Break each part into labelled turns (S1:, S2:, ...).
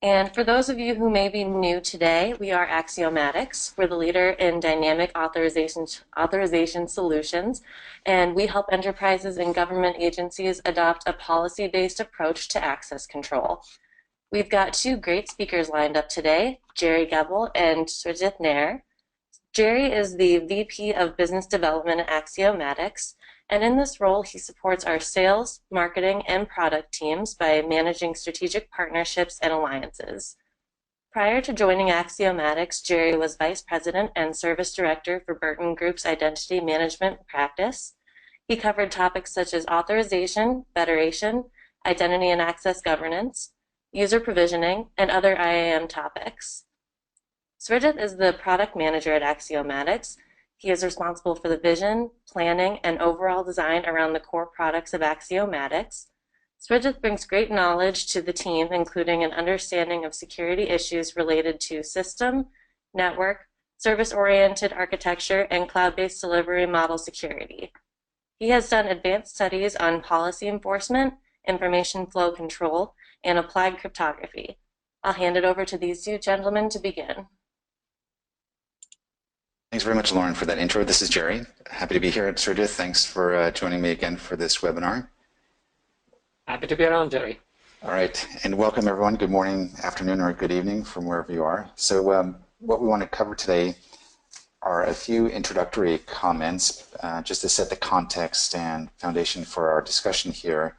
S1: And for those of you who may be new today, we are Axiomatics. We're the leader in dynamic authorization solutions, and we help enterprises and government agencies adopt a policy-based approach to access control. We've got two great speakers lined up today, Jerry Gebel and Srijit Nair. Jerry is the VP of Business Development at Axiomatics, and in this role, he supports our sales, marketing, and product teams by managing strategic partnerships and alliances. Prior to joining Axiomatics, Jerry was Vice President and Service Director for Burton Group's Identity Management practice. He covered topics such as authorization, federation, identity and access governance, user provisioning, and other IAM topics. Srijit is the product manager at Axiomatics. He is responsible for the vision, planning, and overall design around the core products of Axiomatics. Srijit brings great knowledge to the team, including an understanding of security issues related to system, network, service-oriented architecture, and cloud-based delivery model security. He has done advanced studies on policy enforcement, information flow control, and applied cryptography. I'll hand it over to these two gentlemen to begin.
S2: Thanks very much, Lauren, for that intro. This is Jerry. Happy to be here at Srijit. Thanks for joining me again for this webinar.
S3: Happy to be around, Jerry.
S2: All right, and welcome everyone. Good morning, afternoon, or good evening from wherever you are. So what we want to cover today are a few introductory comments just to set the context and foundation for our discussion here.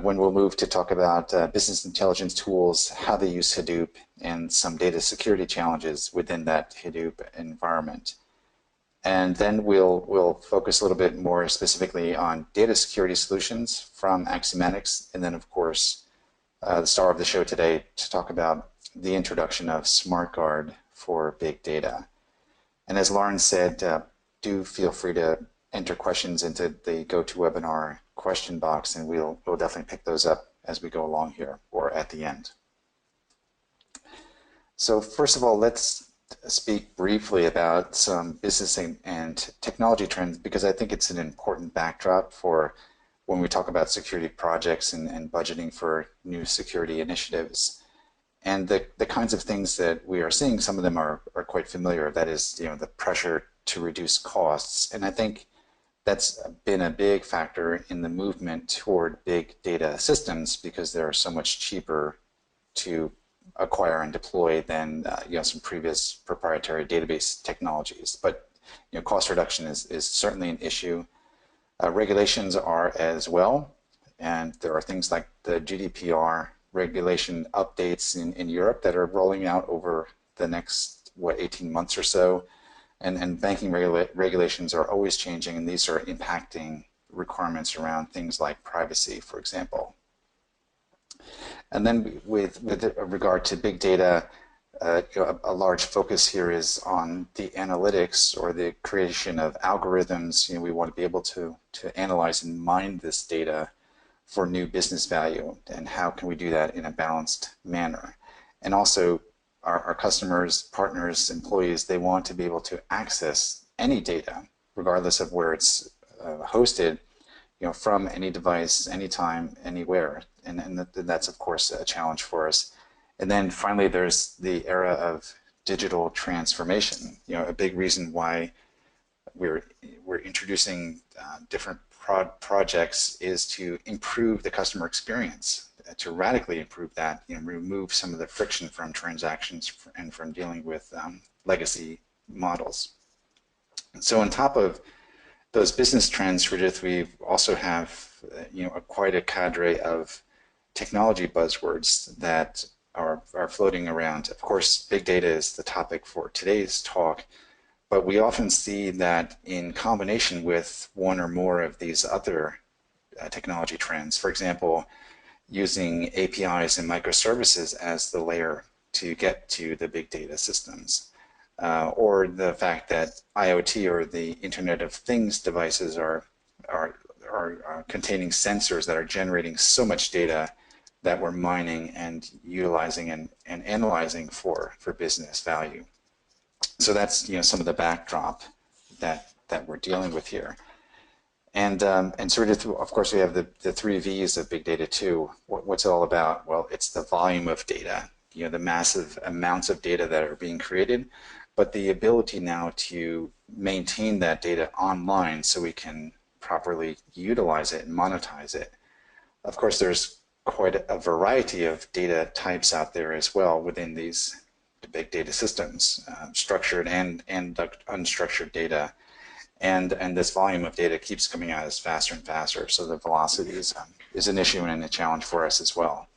S2: When we'll move to talk about business intelligence tools, how they use Hadoop, and some data security challenges within that Hadoop environment. And then we'll focus a little bit more specifically on data security solutions from Axiomatics, and then of course the star of the show today to talk about the introduction of SmartGuard for big data. And as Lauren said, do feel free to enter questions into the GoToWebinar question box, and we'll definitely pick those up as we go along here or at the end. So first of all, let's speak briefly about some business and technology trends, because I think it's an important backdrop for when we talk about security projects and budgeting for new security initiatives. And the kinds of things that we are seeing, some of them are quite familiar. That is, the pressure to reduce costs. And I think that's been a big factor in the movement toward big data systems, because they're so much cheaper to acquire and deploy than some previous proprietary database technologies. But cost reduction is certainly an issue. Regulations are as well, and there are things like the GDPR regulation updates in Europe that are rolling out over the next 18 months or so. And banking regulations are always changing, and these are impacting requirements around things like privacy, for example. And then with regard to big data, a large focus here is on the analytics or the creation of algorithms. We want to be able to analyze and mine this data for new business value, and how can we do that in a balanced manner. And also, our customers, partners, employees, they want to be able to access any data, regardless of where it's hosted, from any device, anytime, anywhere. And that's, of course, a challenge for us. And then finally, there's the era of digital transformation. A big reason why we're introducing different projects is to improve the customer experience, to radically improve that, remove some of the friction from transactions and from dealing with legacy models. And so on top of those business trends, Srijit, we also have quite a cadre of technology buzzwords that are floating around. Of course, big data is the topic for today's talk, but we often see that in combination with one or more of these other technology trends. For example, using APIs and microservices as the layer to get to the big data systems, or the fact that IoT, or the Internet of Things devices, are containing sensors that are generating so much data that we're mining and utilizing and analyzing for business value. So that's some of the backdrop that we're dealing with here. And sort of course, we have the three V's of big data too. What's it all about? Well, it's the volume of data, the massive amounts of data that are being created, but the ability now to maintain that data online so we can properly utilize it and monetize it. Of course, there's quite a variety of data types out there as well within these big data systems, structured and unstructured data. And this volume of data keeps coming at us faster and faster, so the velocity is an issue and a challenge for us as well.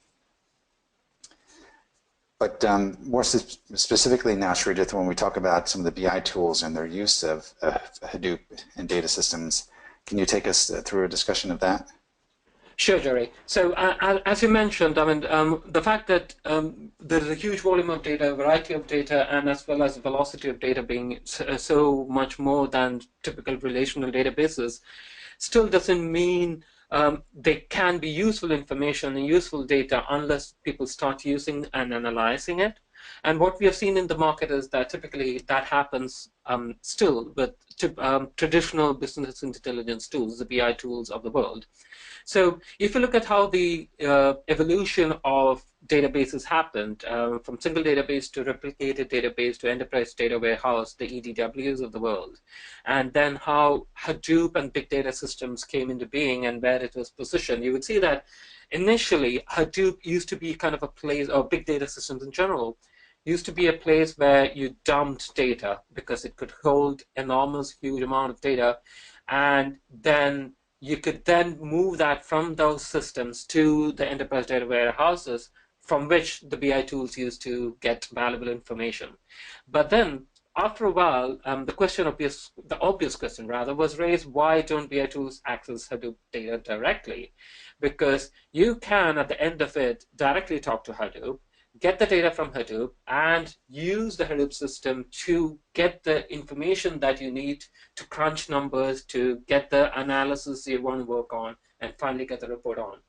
S2: But more specifically now, Sridhar, when we talk about some of the BI tools and their use of Hadoop and data systems, can you take us through a discussion of that?
S3: Sure, Jerry. So as you mentioned, I mean, the fact that there is a huge volume of data, variety of data, and as well as the velocity of data being so much more than typical relational databases, still doesn't mean they can be useful information and useful data unless people start using and analyzing it. And what we have seen in the market is that typically that happens still with traditional business intelligence tools, the BI tools of the world. So if you look at how the evolution of databases happened, from single database to replicated database to enterprise data warehouse, the EDWs of the world, and then how Hadoop and big data systems came into being and where it was positioned, you would see that initially Hadoop used to be kind of a place, or big data systems in general, used to be a place where you dumped data because it could hold enormous, huge amount of data, and then you could then move that from those systems to the enterprise data warehouses from which the BI tools used to get valuable information. But then after a while, the obvious question rather was raised, why don't BI tools access Hadoop data directly? Because you can, at the end of it, directly talk to Hadoop, get the data from Hadoop, and use the Hadoop system to get the information that you need to crunch numbers, to get the analysis you want to work on, and finally get the report on.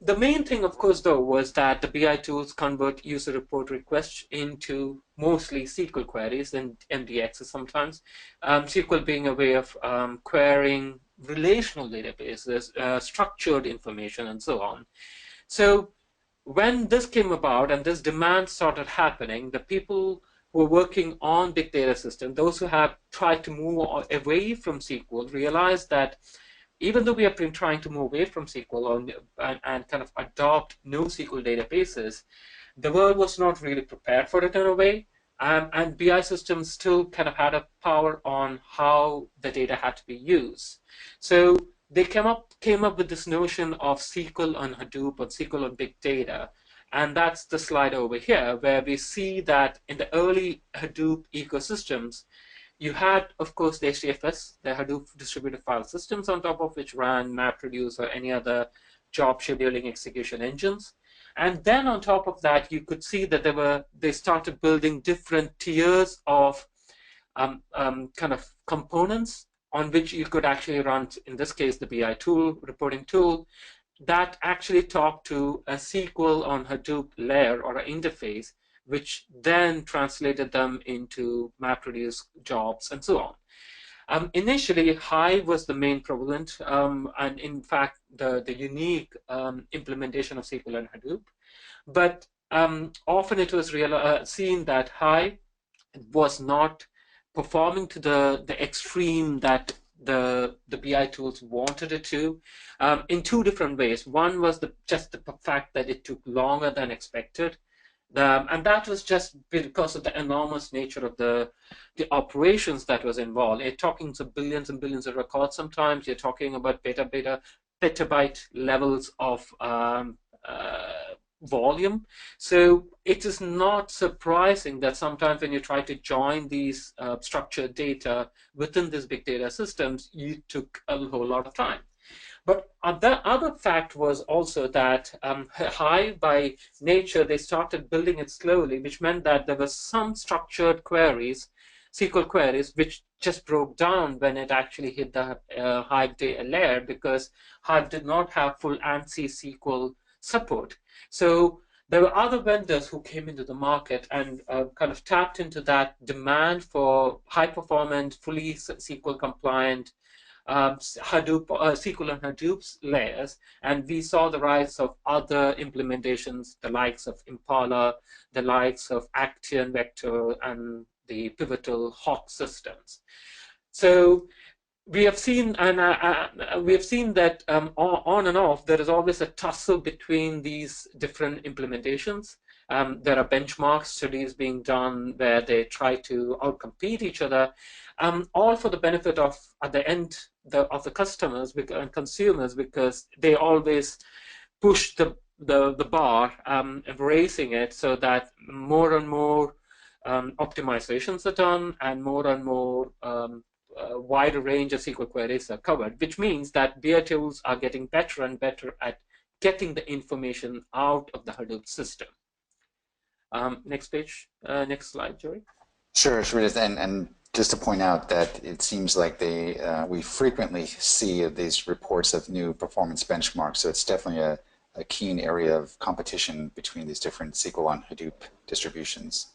S3: The main thing, of course, though, was that the BI tools convert user report requests into mostly SQL queries and MDXs sometimes. SQL being a way of querying relational databases, structured information, and so on. So when this came about and this demand started happening, the people who were working on big data systems, those who have tried to move away from SQL, realized that even though we have been trying to move away from SQL and kind of adopt NoSQL databases, the world was not really prepared for it in a way. And BI systems still kind of had a power on how the data had to be used. So they came up with this notion of SQL on Hadoop or SQL on big data. And that's the slide over here, where we see that in the early Hadoop ecosystems, you had, of course, the HDFS, the Hadoop Distributed File Systems, on top of which ran MapReduce or any other job scheduling execution engines. And then on top of that, you could see that they started building different tiers of kind of components on which you could actually run, in this case, the BI tool, reporting tool, that actually talked to a SQL on Hadoop layer or an interface, which then translated them into MapReduce jobs and so on. Initially, Hive was the main prevalent, and in fact, the unique implementation of SQL and Hadoop. But often it was seen that Hive was not performing to the extreme that the BI tools wanted it to, in two different ways. One was just the fact that it took longer than expected. And that was just because of the enormous nature of the operations that was involved. You're talking to billions and billions of records sometimes. You're talking about petabyte levels of volume. So it is not surprising that sometimes when you try to join these structured data within these big data systems, you took a whole lot of time. But the other fact was also that Hive, by nature, they started building it slowly, which meant that there were some structured queries, SQL queries, which just broke down when it actually hit the Hive data layer, because Hive did not have full ANSI SQL support. So there were other vendors who came into the market and kind of tapped into that demand for high-performance, fully SQL compliant Hadoop, SQL and Hadoop layers, and we saw the rise of other implementations, the likes of Impala, the likes of Action Vector, and the pivotal Hawk systems. So we have seen, and we have seen that on and off, there is always a tussle between these different implementations. There are benchmark studies being done where they try to outcompete each other, all for the benefit of, at the end, of the customers and consumers, because they always push the bar, raising it so that more and more optimizations are done and more a wider range of SQL queries are covered, which means that BI tools are getting better and better at getting the information out of the Hadoop system. Next page, next slide, Joey.
S2: Sure, sure. And just to point out that it seems like we frequently see these reports of new performance benchmarks, so it's definitely a keen area of competition between these different SQL on Hadoop distributions.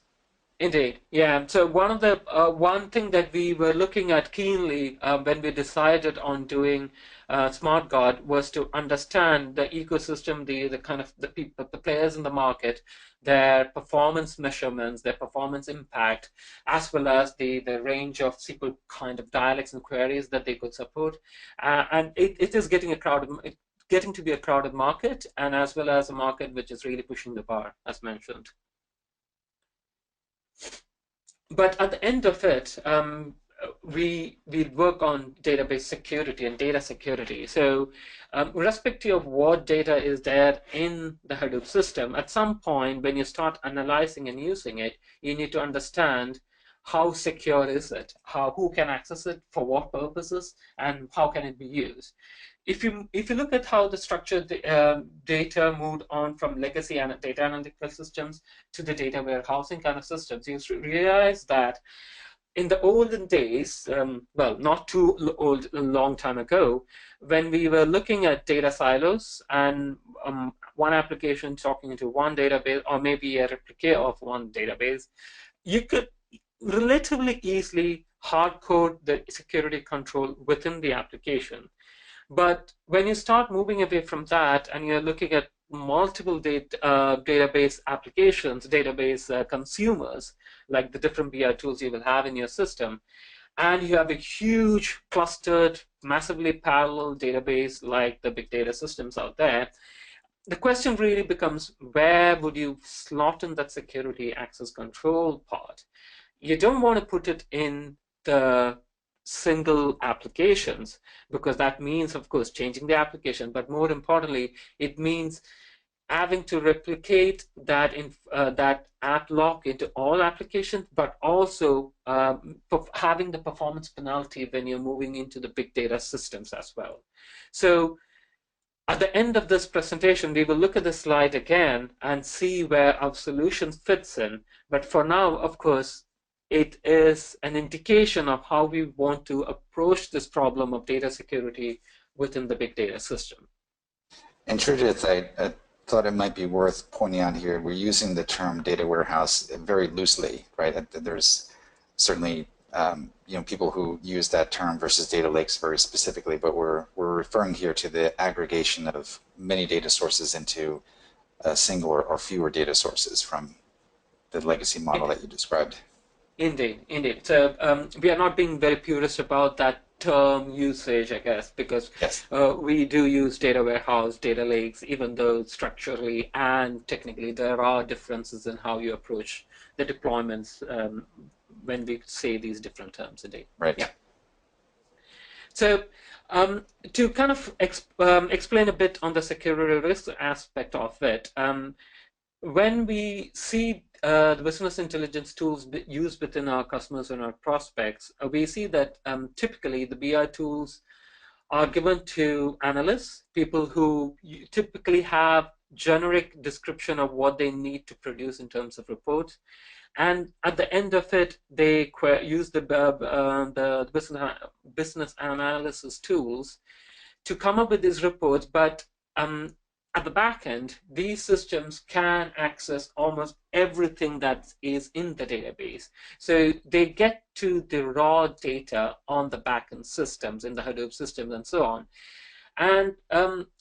S3: Indeed, yeah. So one thing that we were looking at keenly when we decided on doing SmartGuard was to understand the ecosystem, the kind of the players in the market, their performance measurements, their performance impact, as well as the range of SQL kind of dialects and queries that they could support, and it is getting getting to be a crowded market, and as well as a market which is really pushing the bar, as mentioned. But at the end of it, we work on database security and data security. So irrespective of what data is there in the Hadoop system, at some point when you start analyzing and using it, you need to understand how secure is it, who can access it, for what purposes, and how can it be used. If you look at how the structured data moved on from legacy data analytical systems to the data warehousing kind of systems, you realize that in the olden days, well, not too old, a long time ago, when we were looking at data silos and one application talking into one database, or maybe a replica of one database, you could relatively easily hard-code the security control within the application. But when you start moving away from that and you're looking at multiple database applications, database consumers, like the different BI tools you will have in your system, and you have a huge clustered, massively parallel database like the big data systems out there, the question really becomes, where would you slot in that security access control part? You don't want to put it in the single applications, because that means, of course, changing the application, but more importantly, it means having to replicate that that app lock into all applications, but also having the performance penalty when you're moving into the big data systems as well. So at the end of this presentation, we will look at the slide again and see where our solution fits in. But for now, of course, it is an indication of how we want to approach this problem of data security within the big data system.
S2: And Judith, I thought it might be worth pointing out here, we're using the term data warehouse very loosely, right? There's certainly people who use that term versus data lakes very specifically, but we're referring here to the aggregation of many data sources into a single or fewer data sources from the legacy model that you described.
S3: Indeed, indeed. So we are not being very purist about that term usage, I guess, because
S2: yes.
S3: We do use data warehouse, data lakes, even though structurally and technically there are differences in how you approach the deployments when we say these different terms indeed.
S2: Right.
S3: Yeah. So to kind of explain a bit on the security risk aspect of it, when we see the business intelligence tools used within our customers and our prospects, we see that typically the BI tools are given to analysts, people who typically have generic description of what they need to produce in terms of reports. And at the end of it, they use the business analysis tools to come up with these reports. But at the back end, these systems can access almost everything that is in the database. So they get to the raw data on the backend systems, in the Hadoop systems and so on. And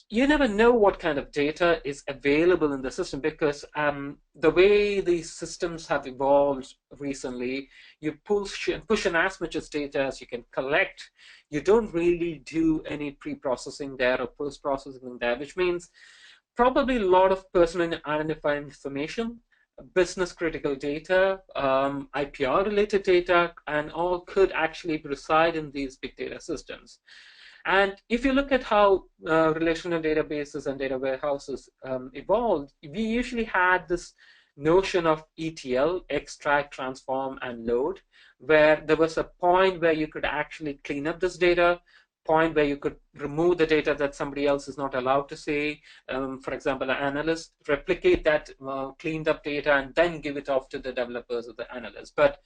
S3: you never know what kind of data is available in the system, because the way these systems have evolved recently, you push in as much as data as you can collect. You don't really do any pre-processing there or post-processing there, which means probably a lot of personal identifying information, business critical data, IPR related data, and all could actually reside in these big data systems. And if you look at how relational databases and data warehouses evolved, we usually had this notion of ETL, extract, transform, and load, where there was a point where you could actually clean up this data, point where you could remove the data that somebody else is not allowed to see. For example, an analyst replicate that cleaned up data and then give it off to the developers or the analysts. But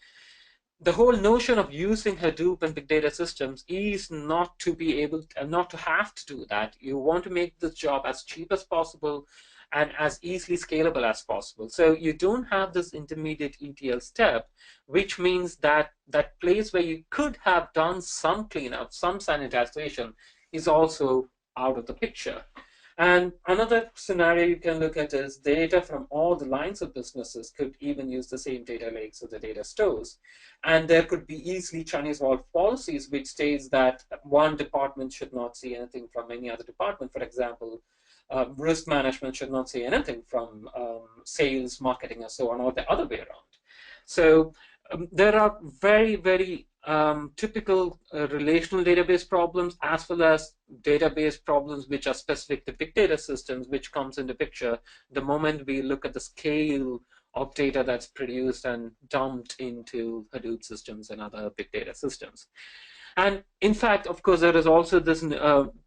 S3: the whole notion of using Hadoop and big data systems is not to be able to, not to have to do that. You want to make this job as cheap as possible and as easily scalable as possible. So you don't have this intermediate ETL step, which means that that place where you could have done some cleanup, some sanitization, is also out of the picture. And another scenario you can look at is data from all the lines of businesses could even use the same data lakes or the data stores. And there could be easily Chinese wall policies which states that one department should not see anything from any other department. For example, risk management should not see anything from sales, marketing, and so on, or the other way around. So there are very, very typical relational database problems, as well as database problems which are specific to big data systems, which comes into picture the moment we look at the scale of data that's produced and dumped into Hadoop systems and other big data systems. And in fact, of course, there is also this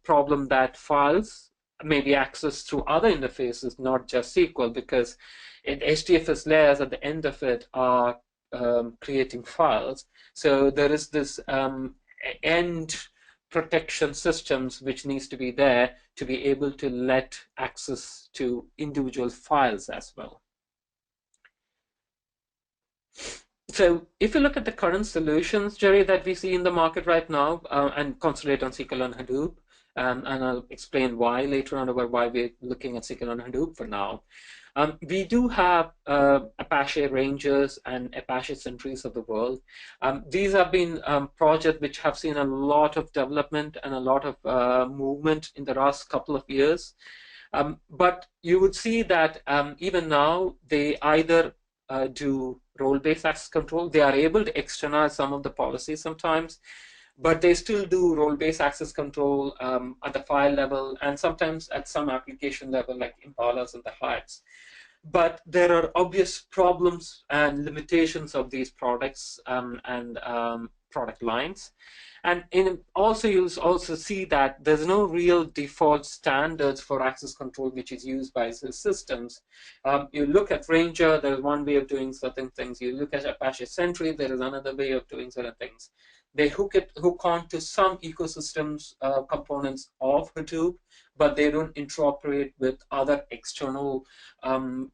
S3: problem that files may be accessed through other interfaces, not just SQL, because HDFS layers at the end of it are creating files. So there is this end protection systems which needs to be there to be able to let access to individual files as well. So if you look at the current solutions, Jerry, that we see in the market right now, and concentrate on SQL and Hadoop, and I'll explain why later on about why we're looking at SQL and Hadoop for now. We do have Apache Rangers and Apache Sentries of the world. These have been projects which have seen a lot of development and a lot of movement in the last couple of years. But you would see that even now, they either do role-based access control. They are able to externalize some of the policies sometimes, but they still do role-based access control at the file level and sometimes at some application level like Impalas and the Hyats. But there are obvious problems and limitations of these products and product lines. And also you'll also see that there's no real default standards for access control which is used by the systems. You look at Ranger, there's one way of doing certain things. You look at Apache Sentry, there is another way of doing certain things. They hook on to some ecosystems components of Hadoop, but they don't interoperate with other external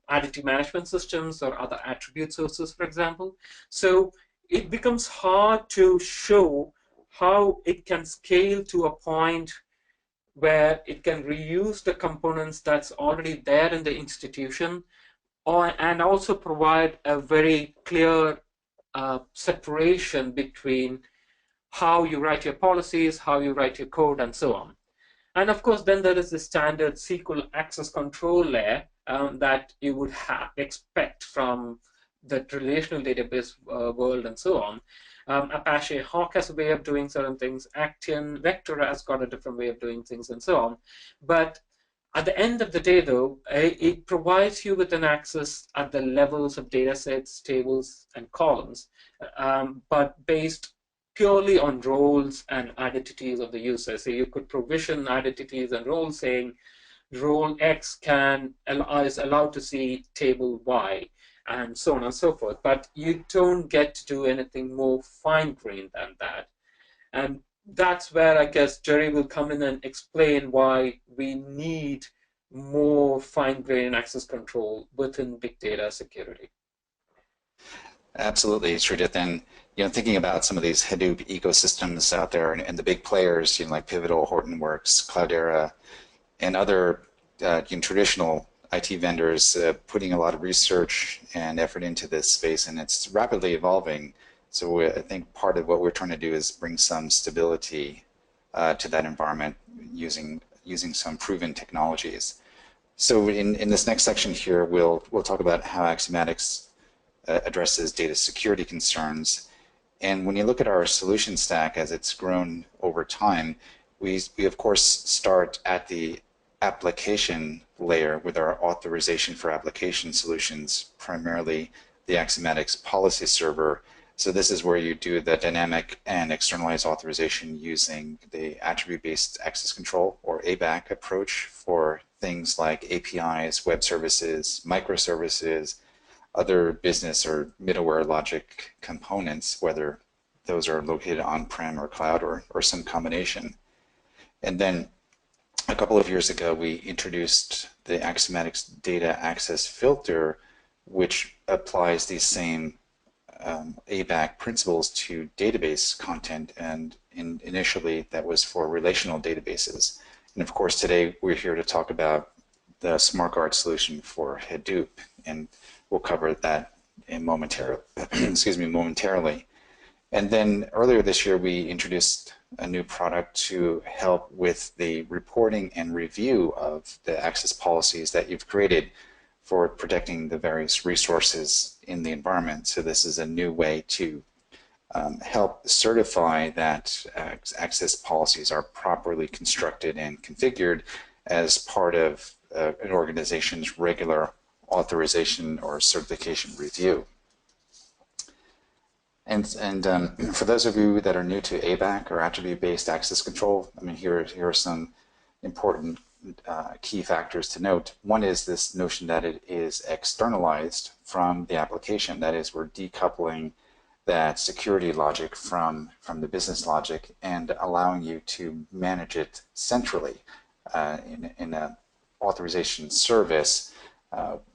S3: identity management systems or other attribute sources, for example. So it becomes hard to show how it can scale to a point where it can reuse the components that's already there in the institution, and also provide a very clear separation between how you write your policies, how you write your code, and so on. And of course, then there is the standard SQL access control layer that you would expect from the relational database world and so on. Apache Hawk has a way of doing certain things. Actian Vector has got a different way of doing things and so on. But at the end of the day, though, it provides you with an access at the levels of data sets, tables, and columns, but based purely on roles and identities of the user. So you could provision identities and roles saying role X is allowed to see table Y, and so on and so forth. But you don't get to do anything more fine-grained than that. And that's where I guess Jerry will come in and explain why we need more fine-grained access control within big data security.
S2: Absolutely, Sridhar. And thinking about some of these Hadoop ecosystems out there and the big players, like Pivotal, Hortonworks, Cloudera, and other traditional IT vendors putting a lot of research and effort into this space, and it's rapidly evolving. So I think part of what we're trying to do is bring some stability to that environment using some proven technologies. So in this next section here, we'll talk about how Axiomatics addresses data security concerns. And when you look at our solution stack as it's grown over time, we of course start at the application layer with our authorization for application solutions, primarily the Axiomatics policy server. So this is where you do the dynamic and externalized authorization using the attribute-based access control, or ABAC approach, for things like APIs, web services, microservices, other business or middleware logic components, whether those are located on-prem or cloud or some combination. And then a couple of years ago, we introduced the Axiomatics data access filter, which applies these same ABAC principles to database content, and initially that was for relational databases. And of course, today we're here to talk about the SmartGuard solution for Hadoop, and we'll cover that in momentarily. momentarily. And then earlier this year, we introduced a new product to help with the reporting and review of the access policies that you've created for protecting the various resources in the environment. So this is a new way to help certify that access policies are properly constructed and configured as part of an organization's regular authorization or certification review. And for those of you that are new to ABAC, or attribute-based access control, here are some important key factors to note. One is this notion that it is externalized from the application. That is, we're decoupling that security logic from the business logic and allowing you to manage it centrally in an authorization service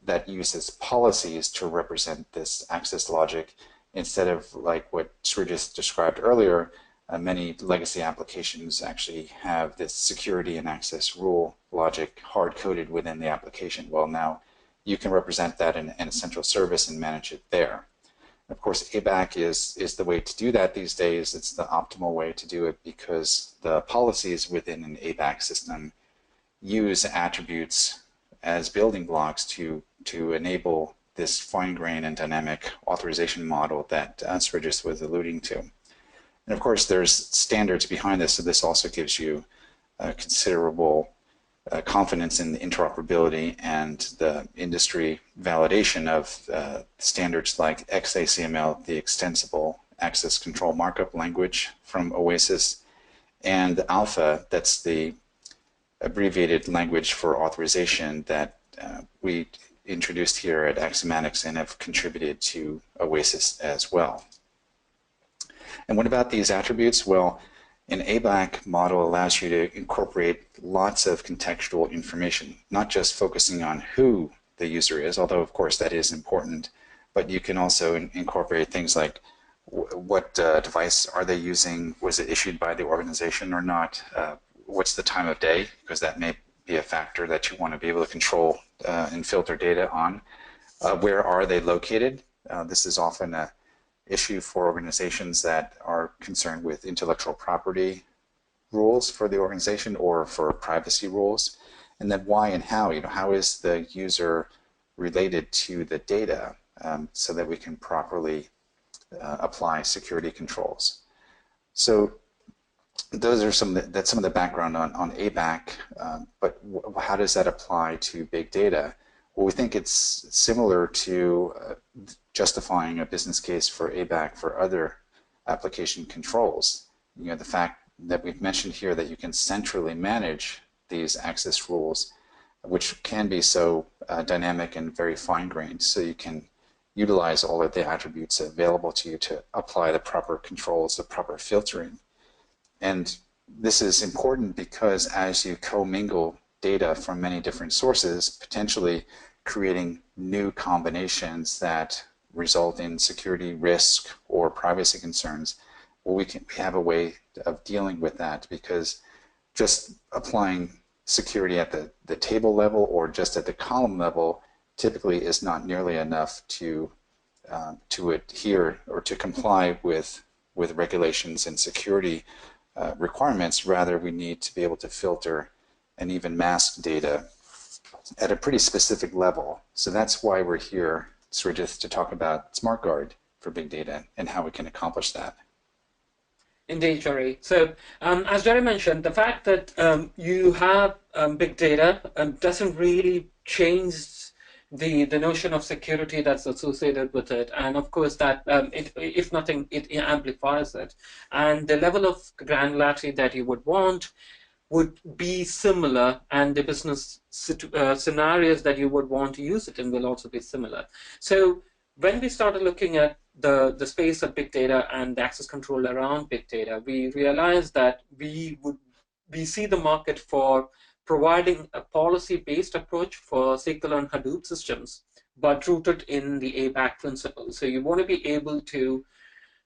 S2: that uses policies to represent this access logic, instead of like what Sri just described earlier. Many legacy applications actually have this security and access rule logic hard-coded within the application. Well, now you can represent that in a central service and manage it there. Of course, ABAC is the way to do that these days. It's the optimal way to do it because the policies within an ABAC system use attributes as building blocks to enable this fine-grained and dynamic authorization model that Sridhar was alluding to. And of course, there's standards behind this, so this also gives you considerable confidence in the interoperability and the industry validation of standards like XACML, the Extensible Access Control Markup Language from Oasis, and Alpha, that's the abbreviated language for authorization that we introduced here at Axiomatics and have contributed to Oasis as well. And what about these attributes? Well, an ABAC model allows you to incorporate lots of contextual information, not just focusing on who the user is, although of course that is important, but you can also incorporate things like what device are they using, was it issued by the organization or not, what's the time of day, because that may be a factor that you want to be able to control and filter data on. Where are they located? This is often an issue for organizations that are concerned with intellectual property rules for the organization or for privacy rules. And then why and how, how is the user related to the data so that we can properly apply security controls. So those are that's some of the background on ABAC, but how does that apply to big data? Well, we think it's similar to justifying a business case for ABAC for other application controls. The fact that we've mentioned here that you can centrally manage these access rules, which can be so dynamic and very fine-grained, so you can utilize all of the attributes available to you to apply the proper controls, the proper filtering. And this is important because as you commingle data from many different sources, potentially creating new combinations that result in security risk or privacy concerns. Well, we have a way of dealing with that, because just applying security at the table level or just at the column level typically is not nearly enough to adhere or to comply with regulations and security requirements. Rather, we need to be able to filter and even mask data at a pretty specific level. So that's why we're here, Srijit, to talk about SmartGuard for big data and how we can accomplish that.
S3: Indeed, Jerry. So, as Jerry mentioned, the fact that you have big data doesn't really change the notion of security that's associated with it, and of course that if nothing, it amplifies it, and the level of granularity that you would want would be similar, and the business scenarios that you would want to use it in will also be similar. So when we started looking at the space of big data and the access control around big data, we realized that we see the market for providing a policy-based approach for SQL and Hadoop systems, but rooted in the ABAC principle. So you want to be able to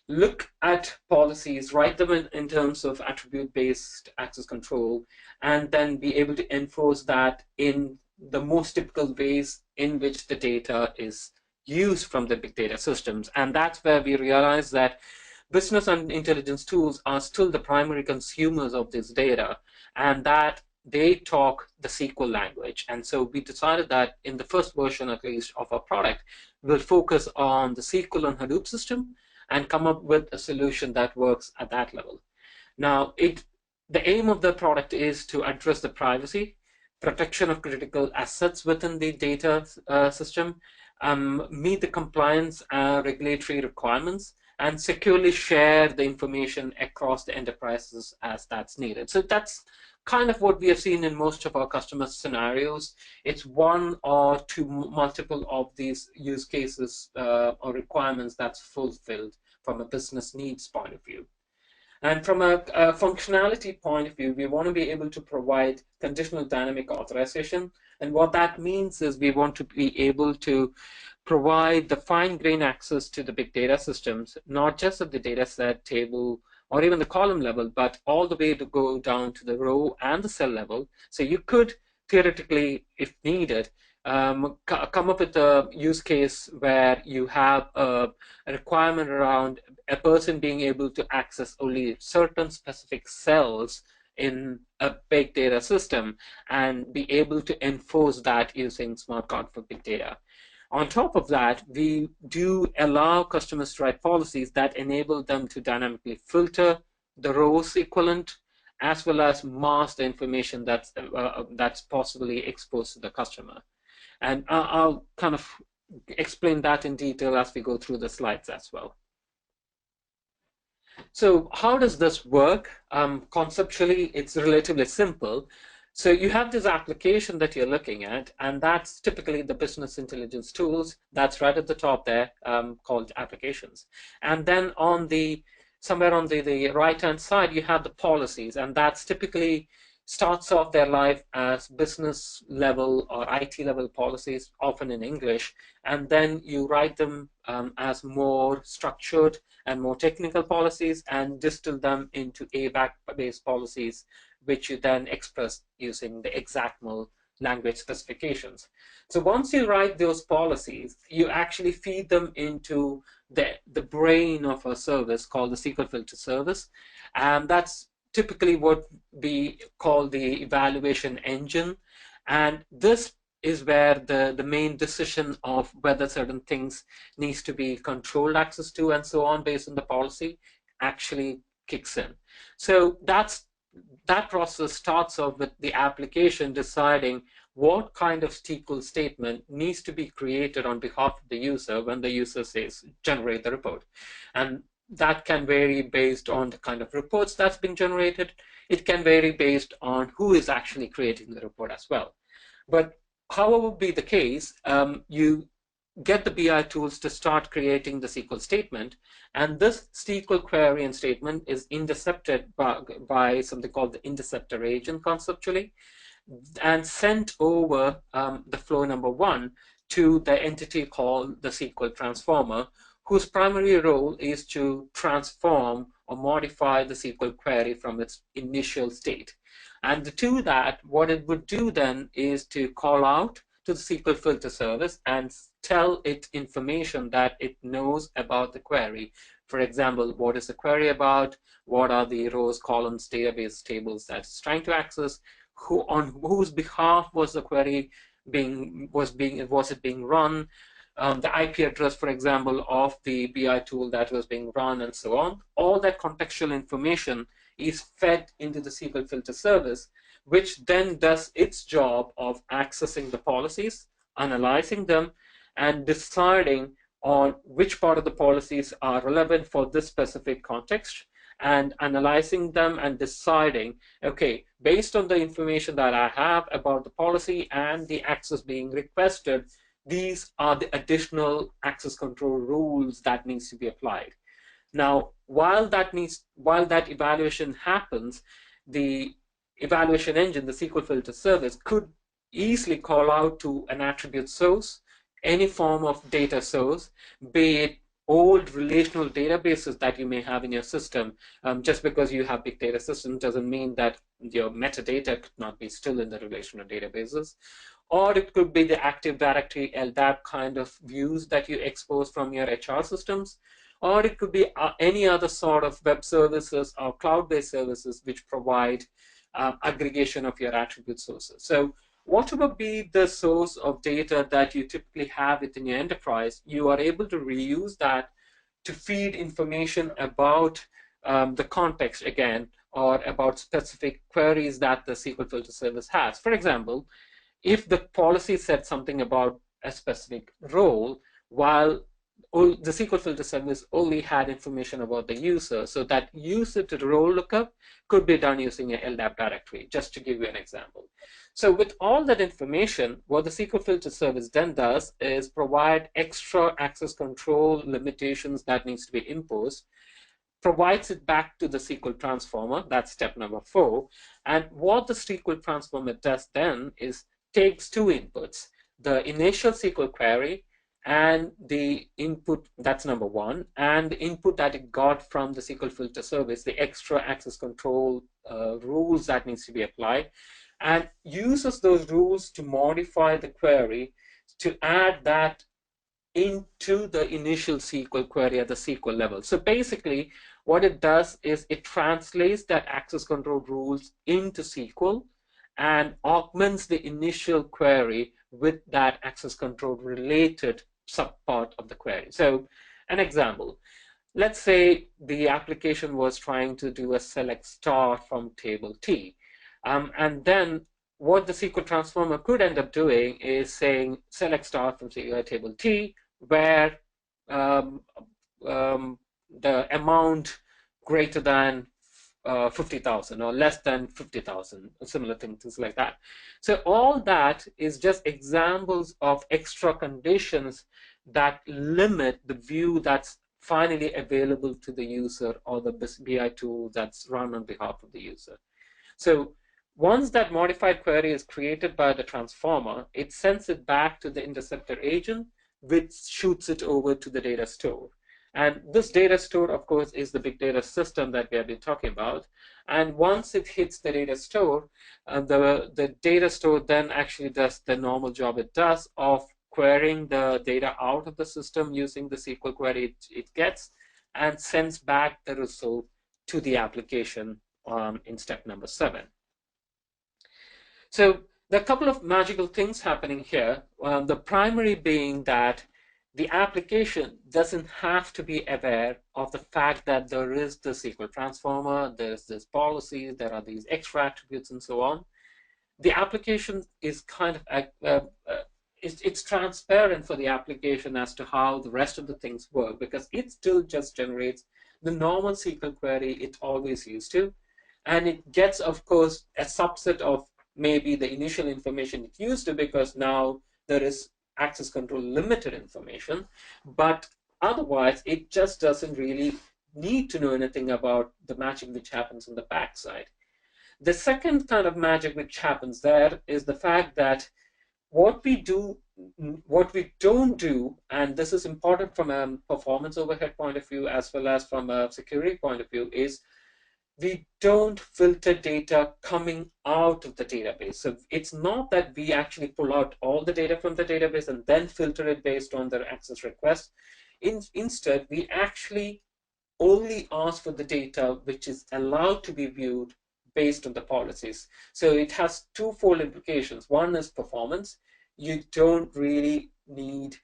S3: look at policies, write them in terms of attribute-based access control, and then be able to enforce that in the most typical ways in which the data is used from the big data systems. And that's where we realize that business and intelligence tools are still the primary consumers of this data, and that they talk the SQL language. And so we decided that in the first version, at least, of our product, we'll focus on the SQL and Hadoop system and come up with a solution that works at that level. Now, the aim of the product is to address the privacy, protection of critical assets within the data system, meet the compliance regulatory requirements, and securely share the information across the enterprises as that's needed. So that's kind of what we have seen in most of our customer scenarios. It's one or two multiple of these use cases or requirements that's fulfilled from a business needs point of view. And from a functionality point of view, we want to be able to provide conditional dynamic authorization. And what that means is we want to be able to provide the fine-grained access to the big data systems, not just at the data set, table, or even the column level, but all the way to go down to the row and the cell level. So you could theoretically, if needed, come up with a use case where you have a requirement around a person being able to access only certain specific cells in a big data system and be able to enforce that using SmartGuard for big data. On top of that, we do allow customers to write policies that enable them to dynamically filter the rows equivalent, as well as mask the information that's possibly exposed to the customer. And I'll kind of explain that in detail as we go through the slides as well. So how does this work? Conceptually, it's relatively simple. So you have this application that you're looking at, and that's typically the business intelligence tools. That's right at the top there, called applications. And then somewhere on the right-hand side, you have the policies, and that's typically starts off their life as business level or IT level policies, often in English, and then you write them as more structured and more technical policies and distill them into ABAC-based policies, which you then express using the XACML language specifications. So once you write those policies, you actually feed them into the brain of a service called the SQL filter service, and that's typically what we call the evaluation engine. And this is where the main decision of whether certain things needs to be controlled access to and so on based on the policy actually kicks in. So that process starts off with the application deciding what kind of SQL statement needs to be created on behalf of the user when the user says generate the report. And that can vary based on the kind of reports that's been generated. It can vary based on who is actually creating the report as well. But however be the case, you get the BI tools to start creating the SQL statement, and this SQL query and statement is intercepted by something called the interceptor agent conceptually, and sent over the flow number 1 to the entity called the SQL transformer, whose primary role is to transform or modify the SQL query from its initial state. And to do that, what it would do then is to call out to the SQL filter service and tell it information that it knows about the query. For example, what is the query about? What are the rows, columns, database tables that it's trying to access? On whose behalf was the query was it being run? The IP address, for example, of the BI tool that was being run, and so on. All that contextual information is fed into the SQL filter service, which then does its job of accessing the policies, analyzing them, and deciding on which part of the policies are relevant for this specific context, and analyzing them and deciding, okay, based on the information that I have about the policy and the access being requested, these are the additional access control rules that needs to be applied. Now, while that evaluation happens, the evaluation engine, the SQL filter service, could easily call out to an attribute source, any form of data source, be it old relational databases that you may have in your system. Just because you have big data systems doesn't mean that your metadata could not be still in the relational databases. Or it could be the Active Directory LDAP kind of views that you expose from your HR systems. Or it could be any other sort of web services or cloud-based services which provide aggregation of your attribute sources. So whatever be the source of data that you typically have within your enterprise, you are able to reuse that to feed information about the context again, or about specific queries that the SQL filter service has. For example, if the policy said something about a specific role, while the SQL filter service only had information about the user, so that user to role lookup could be done using an LDAP directory, just to give you an example. So with all that information, what the SQL filter service then does is provide extra access control limitations that needs to be imposed, provides it back to the SQL transformer. That's step number 4. And what the SQL transformer does then is takes two inputs, the initial SQL query and the input, that's number 1, and the input that it got from the SQL filter service, the extra access control rules that needs to be applied, and uses those rules to modify the query to add that into the initial SQL query at the SQL level. So basically, what it does is it translates that access control rules into SQL and augments the initial query with that access control related subpart of the query. So an example, let's say the application was trying to do a select star from table T. And then what the SQL transformer could end up doing is saying select star from table T, where the amount greater than 50,000 or less than 50,000, similar things like that. So all that is just examples of extra conditions that limit the view that's finally available to the user or the BI tool that's run on behalf of the user. So once that modified query is created by the transformer, it sends it back to the interceptor agent, which shoots it over to the data store. And this data store, of course, is the big data system that we have been talking about. And once it hits the data store, the data store then actually does the normal job it does of querying the data out of the system using the SQL query it gets, and sends back the result to the application in step number 7. So there are a couple of magical things happening here. The primary being that the application doesn't have to be aware of the fact that there is the SQL transformer, there's this policy, there are these extra attributes, and so on. The application is kind of it's transparent for the application as to how the rest of the things work, because it still just generates the normal SQL query it always used to, and it gets, of course, a subset of maybe the initial information it used to, because now there is access control limited information, but otherwise it just doesn't really need to know anything about the matching which happens on the backside. The second kind of magic which happens there is the fact that what we don't do, and this is important from a performance overhead point of view as well as from a security point of view, is we don't filter data coming out of the database. So it's not that we actually pull out all the data from the database and then filter it based on their access request. Instead, we actually only ask for the data which is allowed to be viewed based on the policies. So it has twofold implications. One is performance. You don't really need,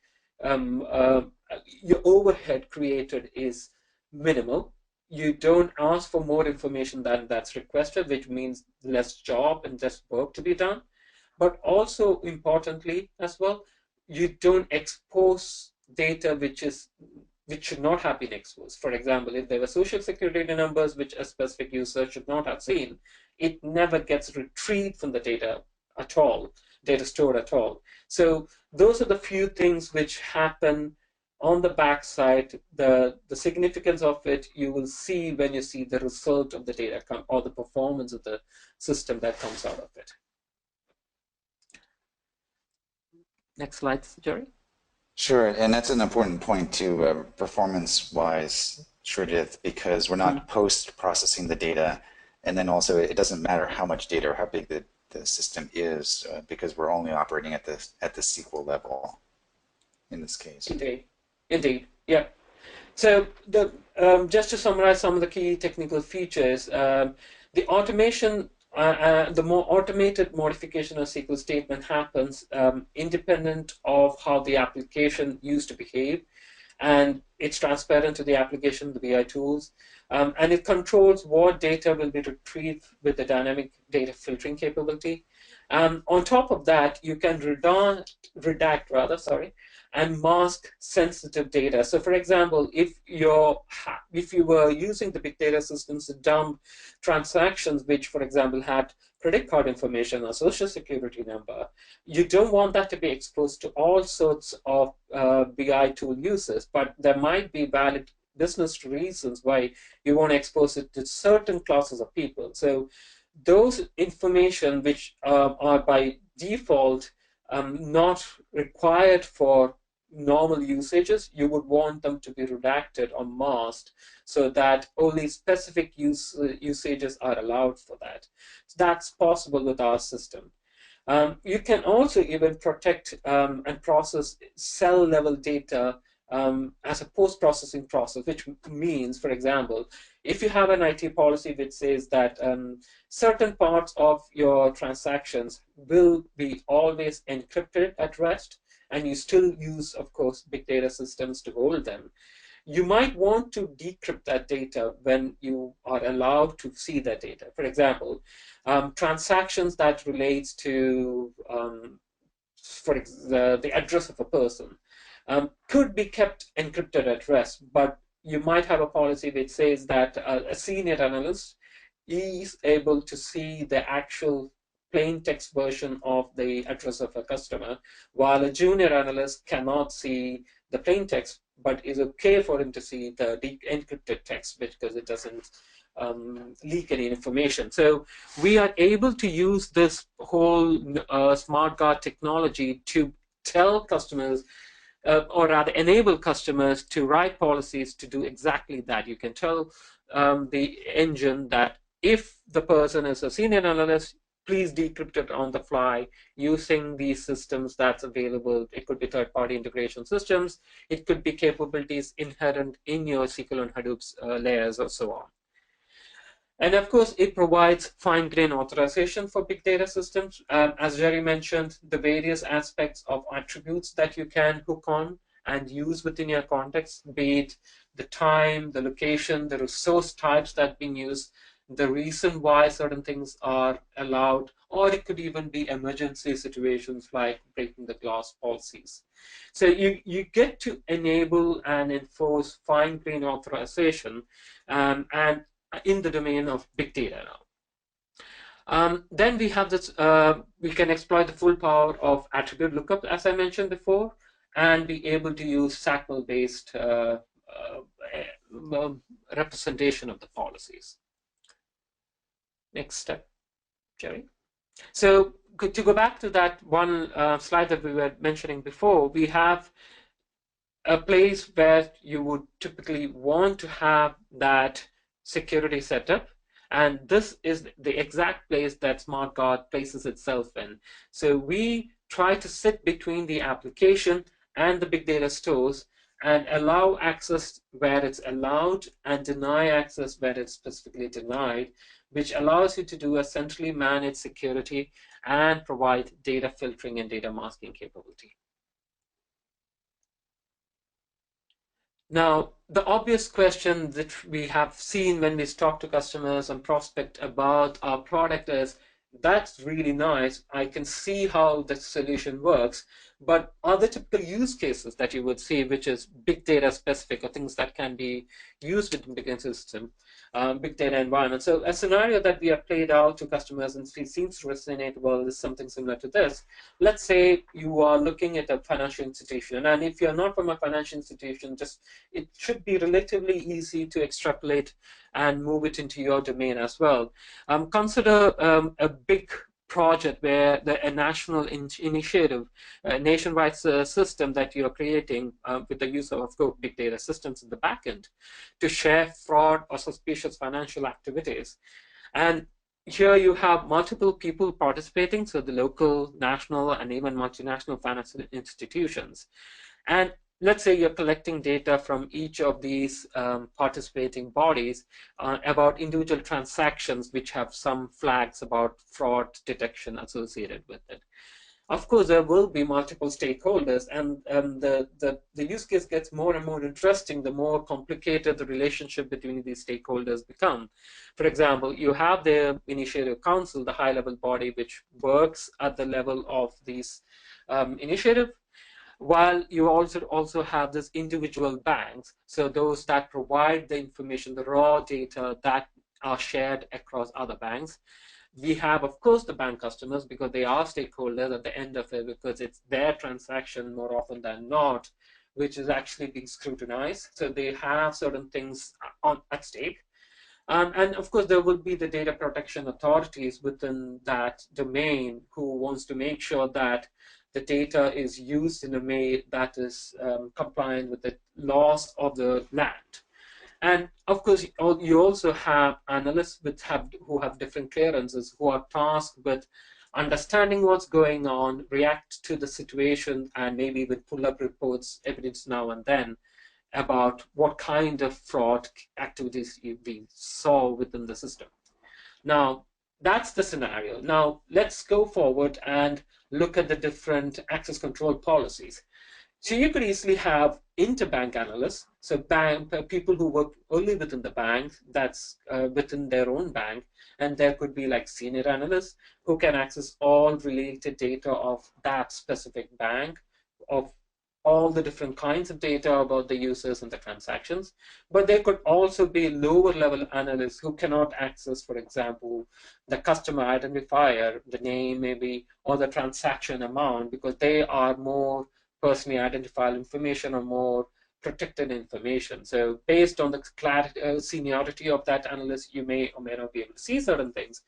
S3: your overhead created is minimal. You don't ask for more information than that's requested, which means less job and less work to be done. But also importantly as well, you don't expose data which should not have been exposed. For example, if there were social security numbers which a specific user should not have seen, it never gets retrieved from the data at all, data stored at all. So those are the few things which happen on the backside. The significance of it you will see when you see the result of the data or the performance of the system that comes out of it. Next slide, Jerry.
S2: Sure, and that's an important point too, performance-wise, Shreedith, because we're not post-processing the data, and then also it doesn't matter how much data or how big the system is, because we're only operating at the SQL level in this case.
S3: Indeed, yeah. So just to summarize some of the key technical features, the automation. The more automated modification of SQL statement happens independent of how the application used to behave, and it's transparent to the application, the BI tools, and it controls what data will be retrieved with the dynamic data filtering capability. On top of that, you can redact and mask sensitive data. So for example, if you were using the big data systems to dump transactions which, for example, had credit card information or social security number, you don't want that to be exposed to all sorts of BI tool users, but there might be valid business reasons why you want to expose it to certain classes of people. So those information which are by default not required for normal usages, you would want them to be redacted or masked so that only specific usages are allowed for that. So that's possible with our system. You can also even protect and process cell level data as a post-processing process, which means, for example, if you have an IT policy which says that certain parts of your transactions will be always encrypted at rest, and you still use, of course, big data systems to hold them, you might want to decrypt that data when you are allowed to see that data. For example, transactions that relates to the address of a person could be kept encrypted at rest, but you might have a policy which says that a senior analyst is able to see the actual plain text version of the address of a customer, while a junior analyst cannot see the plain text, but is okay for him to see the encrypted text because it doesn't leak any information. So we are able to use this whole SmartGuard technology to tell customers, or rather enable customers to write policies to do exactly that. You can tell the engine that if the person is a senior analyst, please decrypt it on the fly using these systems that's available. It could be third-party integration systems. It could be capabilities inherent in your SQL and Hadoop's layers or so on. And of course, it provides fine-grained authorization for big data systems. As Jerry mentioned, the various aspects of attributes that you can hook on and use within your context, be it the time, the location, the resource types that are being used, the reason why certain things are allowed, or it could even be emergency situations like breaking the glass policies. So you get to enable and enforce fine-grained authorization and in the domain of big data now. Then we have this, we can exploit the full power of attribute lookup, as I mentioned before, and be able to use SACML-based representation of the policies. Next step. Jerry. So to go back to that one slide that we were mentioning before, we have a place where you would typically want to have that security setup. And this is the exact place that SmartGuard places itself in. So we try to sit between the application and the big data stores and allow access where it's allowed and deny access where it's specifically denied, which allows you to do a centrally managed security and provide data filtering and data masking capability. Now, the obvious question that we have seen when we talk to customers and prospect about our product is, that's really nice. I can see how the solution works, but are the typical use cases that you would see, which is big data specific or things that can be used within big data system, big data environment? So a scenario that we have played out to customers and seems to resonate well is something similar to this. Let's say you are looking at a financial institution, and if you're not from a financial institution, just it should be relatively easy to extrapolate and move it into your domain as well. Consider a big project where a national initiative, a nationwide system that you're creating with the use of course, big data systems in the backend to share fraud or suspicious financial activities. And here you have multiple people participating, so the local, national, and even multinational financial institutions. And let's say you're collecting data from each of these participating bodies about individual transactions which have some flags about fraud detection associated with it. Of course, there will be multiple stakeholders, and the use case gets more and more interesting the more complicated the relationship between these stakeholders become. For example, you have the initiative council, the high-level body which works at the level of these initiative, while you also have this individual banks, so those that provide the information, the raw data that are shared across other banks. We have, of course, the bank customers because they are stakeholders at the end of it, because it's their transaction more often than not, which is actually being scrutinized. So they have certain things at stake. And of course, there will be the data protection authorities within that domain who wants to make sure that the data is used in a way that is compliant with the laws of the land. And of course, you also have analysts who have different clearances, who are tasked with understanding what's going on, react to the situation, and maybe with pull-up reports, evidence now and then, about what kind of fraud activities we saw within the system. Now, that's the scenario. Now, let's go forward and look at the different access control policies. So you could easily have interbank analysts, so people who work only within the bank, that's within their own bank, and there could be like senior analysts who can access all related data of that specific bank, of all the different kinds of data about the users and the transactions. But there could also be lower level analysts who cannot access, for example, the customer identifier, the name maybe, or the transaction amount, because they are more personally identifiable information or more protected information. So based on the seniority of that analyst, you may or may not be able to see certain things.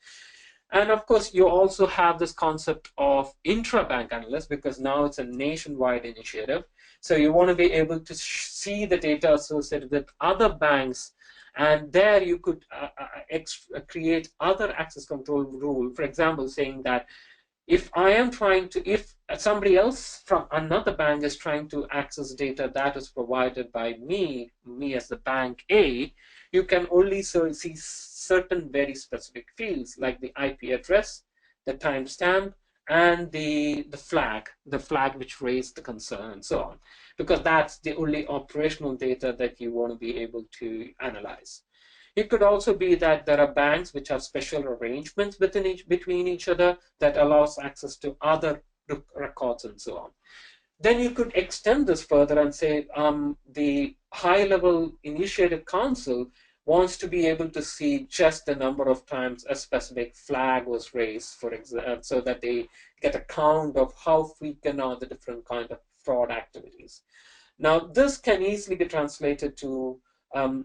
S3: And of course, you also have this concept of intra-bank analysts, because now it's a nationwide initiative. So you want to be able to see the data associated with other banks, and there you could create other access control rule. For example, saying that if somebody else from another bank is trying to access data that is provided by me as the bank A, you can only see certain very specific fields like the IP address, the timestamp, and the flag which raised the concern, and so on, because that's the only operational data that you want to be able to analyze. It could also be that there are banks which have special arrangements between each other that allows access to other records and so on. Then you could extend this further and say the high-level initiative council wants to be able to see just the number of times a specific flag was raised, for example, so that they get a count of how frequent are the different kind of fraud activities. Now, this can easily be translated to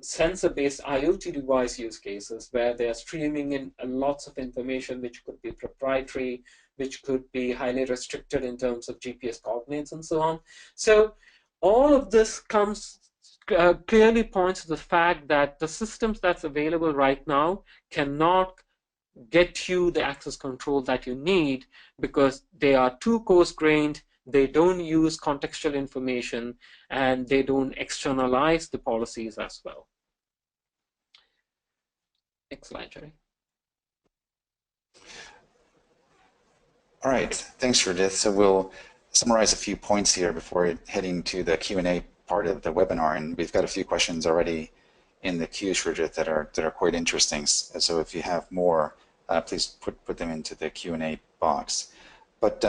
S3: sensor-based IoT device use cases where they are streaming in lots of information which could be proprietary, which could be highly restricted in terms of GPS coordinates and so on. So all of this clearly points to the fact that the systems that's available right now cannot get you the access control that you need because they are too coarse-grained, they don't use contextual information, and they don't externalize the policies as well. Next slide, Jerry.
S2: All right, thanks, Sridhar. So we'll summarize a few points here before heading to the Q&A part of the webinar, and we've got a few questions already in the queue, Sridhar, that are quite interesting. So if you have more, please put them into the Q&A box. But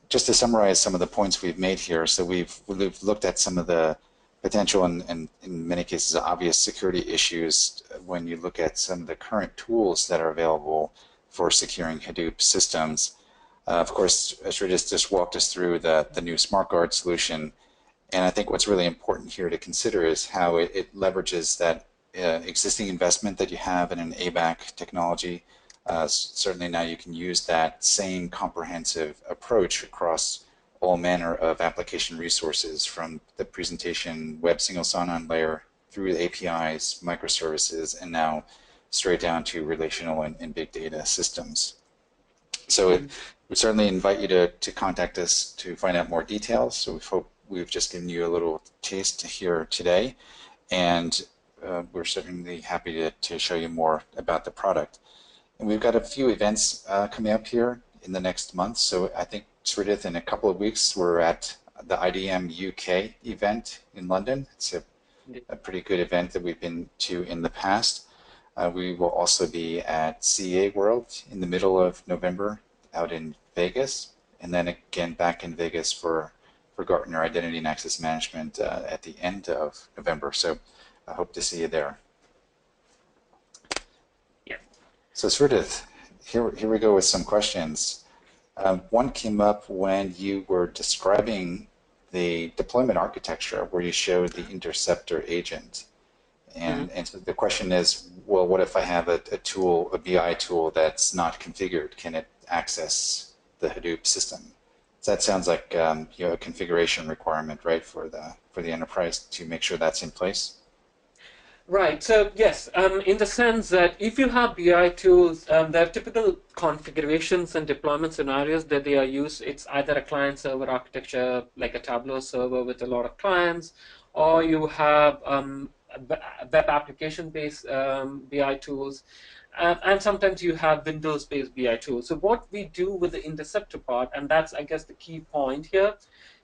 S2: just to summarize some of the points we've made here, so we've looked at some of the potential and in many cases obvious security issues when you look at some of the current tools that are available for securing Hadoop systems. Of course, Sridhar just walked us through the new SmartGuard solution, and I think what's really important here to consider is how it leverages that existing investment that you have in an ABAC technology. Certainly now you can use that same comprehensive approach across all manner of application resources, from the presentation web single sign-on layer through the APIs, microservices, and now straight down to relational and big data systems. So we certainly invite you to contact us to find out more details. So we hope we've just given you a little taste here today, and we're certainly happy to show you more about the product. And we've got a few events coming up here in the next month. So I think, Sridhar, in a couple of weeks, we're at the IDM UK event in London. It's a pretty good event that we've been to in the past. We will also be at CA World in the middle of November out in Vegas, and then again back in Vegas for Gartner Identity and Access Management at the end of November. So I hope to see you there.
S3: Yeah.
S2: So Sridhar, here we go with some questions. One came up when you were describing the deployment architecture where you showed the interceptor agent. And so the question is, well, what if I have a tool, a BI tool that's not configured? Can it access the Hadoop system? So that sounds like a configuration requirement, right, for the enterprise to make sure that's in place.
S3: Right. So yes, in the sense that if you have BI tools, there are typical configurations and deployment scenarios that they are used. It's either a client-server architecture, like a Tableau server with a lot of clients, or you have web application-based BI tools, and sometimes you have Windows-based BI tools. So what we do with the interceptor part, and that's, I guess, the key point here,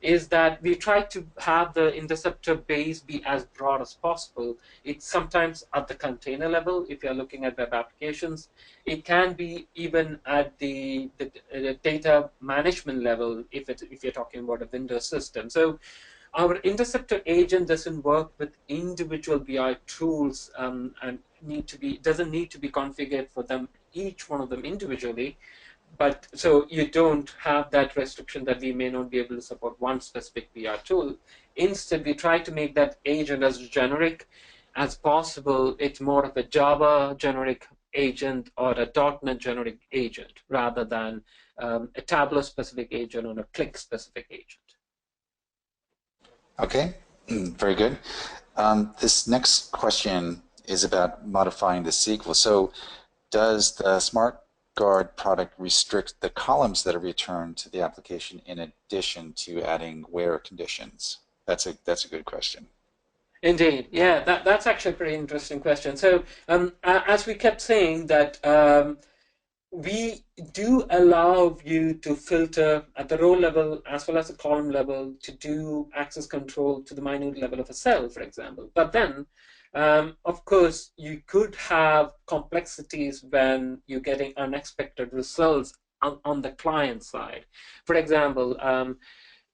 S3: is that we try to have the interceptor base be as broad as possible. It's sometimes at the container level, if you're looking at web applications. It can be even at the data management level if you're talking about a Windows system. So our interceptor agent doesn't work with individual BI tools and doesn't need to be configured for them, each one of them individually. But so you don't have that restriction that we may not be able to support one specific BI tool. Instead, we try to make that agent as generic as possible. It's more of a Java generic agent or a .NET generic agent rather than a Tableau specific agent or a Click specific agent.
S2: Okay, very good. This next question is about modifying the SQL. So does the SmartGuard product restrict the columns that are returned to the application in addition to adding where conditions? That's a good question.
S3: Indeed, yeah, that's actually a pretty interesting question. So as we kept saying that we do allow you to filter at the row level as well as the column level to do access control to the minute level of a cell, for example. But then, of course, you could have complexities when you're getting unexpected results on the client side. For example,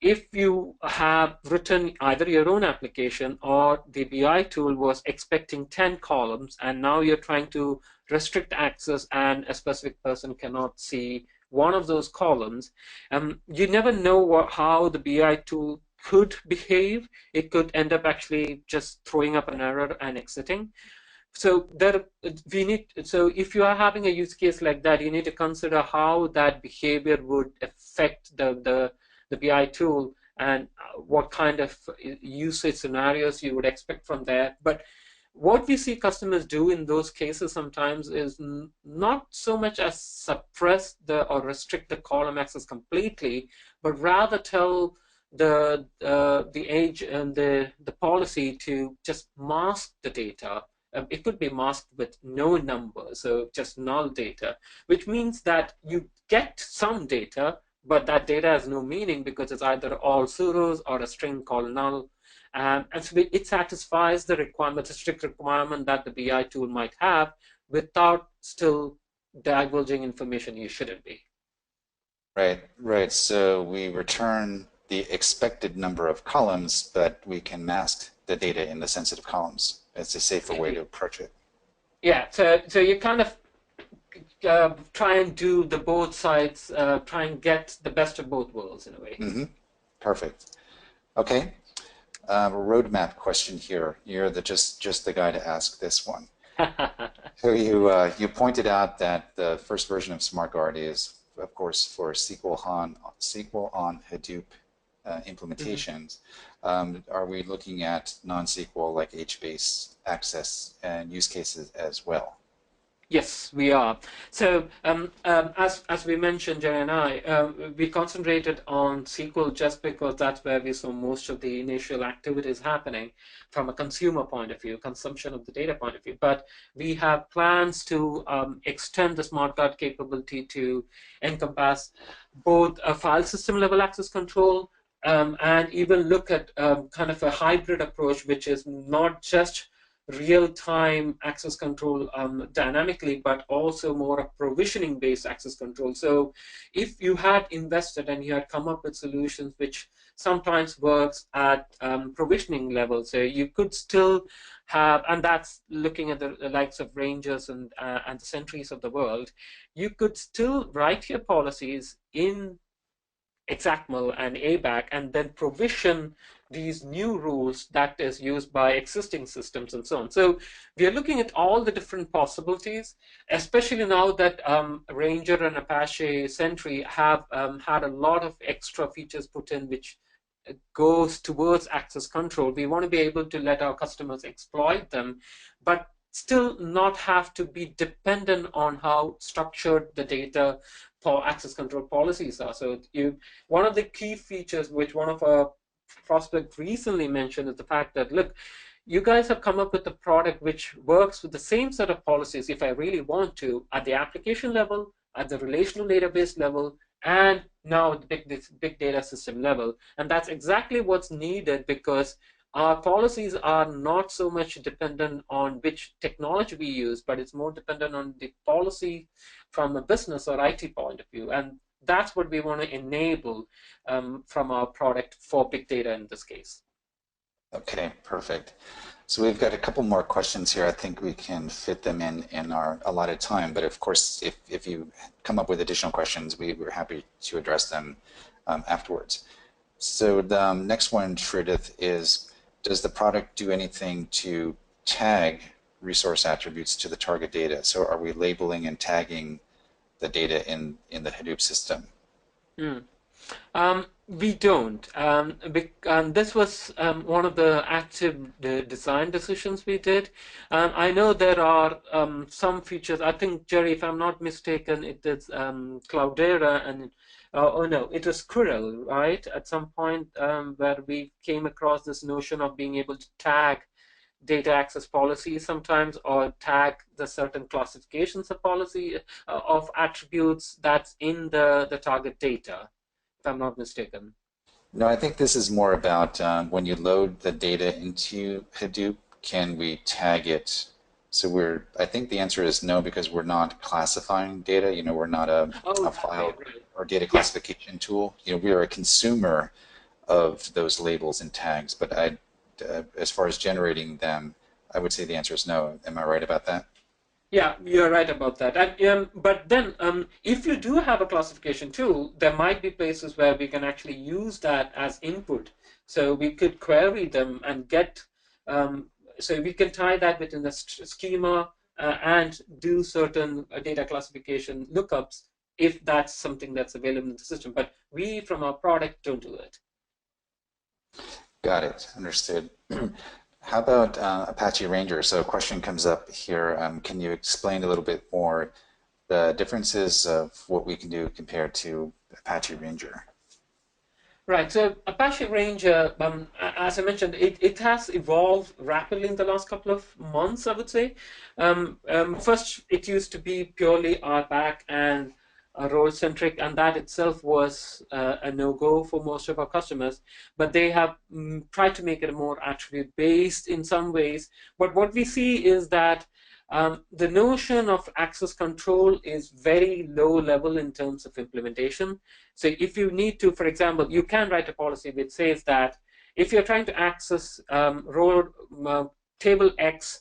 S3: if you have written either your own application or the BI tool was expecting 10 columns and now you're trying to restrict access and a specific person cannot see one of those columns, you never know how the BI tool could behave. It could end up actually just throwing up an error and exiting. So so if you are having a use case like that, you need to consider how that behavior would affect the BI tool, and what kind of usage scenarios you would expect from there. But what we see customers do in those cases sometimes is not so much as suppress or restrict the column access completely, but rather tell the age and the policy to just mask the data. It could be masked with no number, so just null data, which means that you get some data, but that data has no meaning because it's either all zeros or a string called null. And so it satisfies the requirement, the strict requirement that the BI tool might have, without still divulging information you shouldn't be.
S2: Right, right. So we return the expected number of columns, but we can mask the data in the sensitive columns. It's a safer way to approach it.
S3: Yeah, so you kind of try and do the both sides, try and get the best of both worlds in a way.
S2: Mm-hmm. Perfect. Okay. Roadmap question here. You're just the guy to ask this one. So you pointed out that the first version of SmartGuard is, of course, for SQL on Hadoop implementations. Are we looking at non-SQL like HBase access and use cases as well?
S3: Yes, we are. So as we mentioned, Jay and I, we concentrated on SQL just because that's where we saw most of the initial activities happening from a consumer point of view, consumption of the data point of view. But we have plans to extend the SmartGuard capability to encompass both a file system level access control and even look at kind of a hybrid approach, which is not just real-time access control dynamically, but also more of provisioning-based access control. So if you had invested and you had come up with solutions which sometimes works at provisioning level, so you could still have, and that's looking at the likes of Rangers and the Sentries of the world, you could still write your policies in XACML and ABAC and then provision these new rules that is used by existing systems and so on. So we are looking at all the different possibilities, especially now that Ranger and Apache Sentry have had a lot of extra features put in which goes towards access control. We want to be able to let our customers exploit them, but still not have to be dependent on how structured the data for access control policies are. So one of the key features which one of our prospects recently mentioned is the fact that, look, you guys have come up with a product which works with the same set of policies, if I really want to, at the application level, at the relational database level, and now at the big data system level. And that's exactly what's needed, because our policies are not so much dependent on which technology we use, but it's more dependent on the policy from a business or IT point of view. And that's what we want to enable from our product for big data in this case.
S2: Okay, perfect. So we've got a couple more questions here. I think we can fit them in our allotted time. But of course, if you come up with additional questions, we're happy to address them afterwards. So the next one, Shridith, is, does the product do anything to tag resource attributes to the target data? So are we labeling and tagging the data in the Hadoop system?
S3: We don't. This was one of the active design decisions we did. I know there are some features. I think, Jerry, if I'm not mistaken, it is Cloudera and oh no, it was Squirrel, right? At some point where we came across this notion of being able to tag data access policies sometimes, or tag the certain classifications of policy of attributes that's in the target data, if I'm not mistaken.
S2: No, I think this is more about when you load the data into Hadoop, can we tag it? So I think the answer is no, because we're not classifying data. You know, we're not a file or data classification tool. You know, we are a consumer of those labels and tags. But as far as generating them, I would say the answer is no. Am I right about that?
S3: Yeah, you're right about that. And, but then, if you do have a classification tool, there might be places where we can actually use that as input So we could query them and get, so we can tie that within the schema and do certain data classification lookups if that's something that's available in the system. But we, from our product, don't do it.
S2: Got it. Understood. How about Apache Ranger? So a question comes up here. Can you explain a little bit more the differences of what we can do compared to Apache Ranger?
S3: Right. So Apache Ranger, as I mentioned, it has evolved rapidly in the last couple of months, I would say. First, it used to be purely RBAC and role-centric, and that itself was a no-go for most of our customers. But they have tried to make it more attribute-based in some ways. But what we see is that the notion of access control is very low level in terms of implementation. So if you need to, for example, you can write a policy which says that if you're trying to access table X,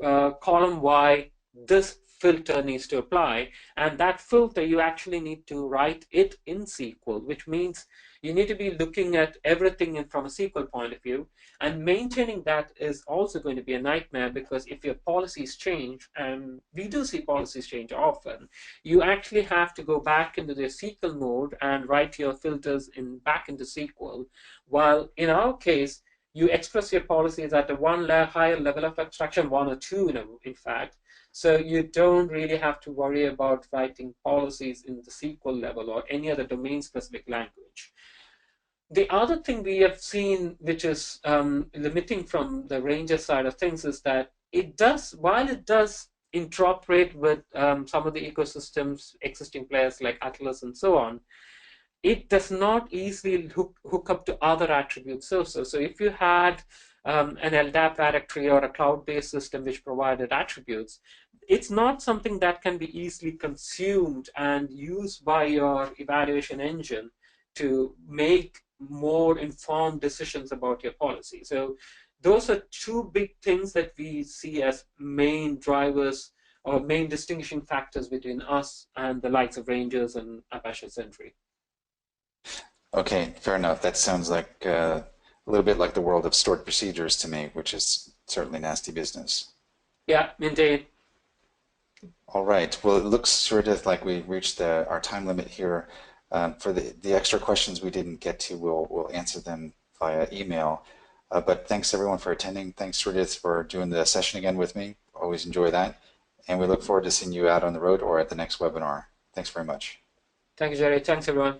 S3: column Y, this filter needs to apply. And that filter, you actually need to write it in SQL, which means you need to be looking at everything from a SQL point of view. And maintaining that is also going to be a nightmare, because if your policies change, and we do see policies change often, you actually have to go back into the SQL mode and write your filters back into SQL. While in our case, you express your policies at a higher level of abstraction, 1 or 2, in fact. So you don't really have to worry about writing policies in the SQL level or any other domain-specific language. The other thing we have seen, which is limiting from the Ranger side of things, is that while it does interoperate with some of the ecosystems, existing players like Atlas and so on, it does not easily hook up to other attribute sources. So if you had an LDAP directory or a cloud-based system which provided attributes, it's not something that can be easily consumed and used by your evaluation engine to make more informed decisions about your policy. So those are two big things that we see as main drivers or main distinguishing factors between us and the likes of Rangers and Apache Sentry.
S2: Okay, fair enough. That sounds like a little bit like the world of stored procedures to me, which is certainly nasty business.
S3: Yeah, indeed.
S2: All right. Well, it looks sort of like we reached our time limit here. For the extra questions we didn't get to, we'll answer them via email. But thanks everyone for attending. Thanks, Sridhar, for doing the session again with me. Always enjoy that. And we look forward to seeing you out on the road or at the next webinar. Thanks very much.
S3: Thank you, Jerry. Thanks, everyone.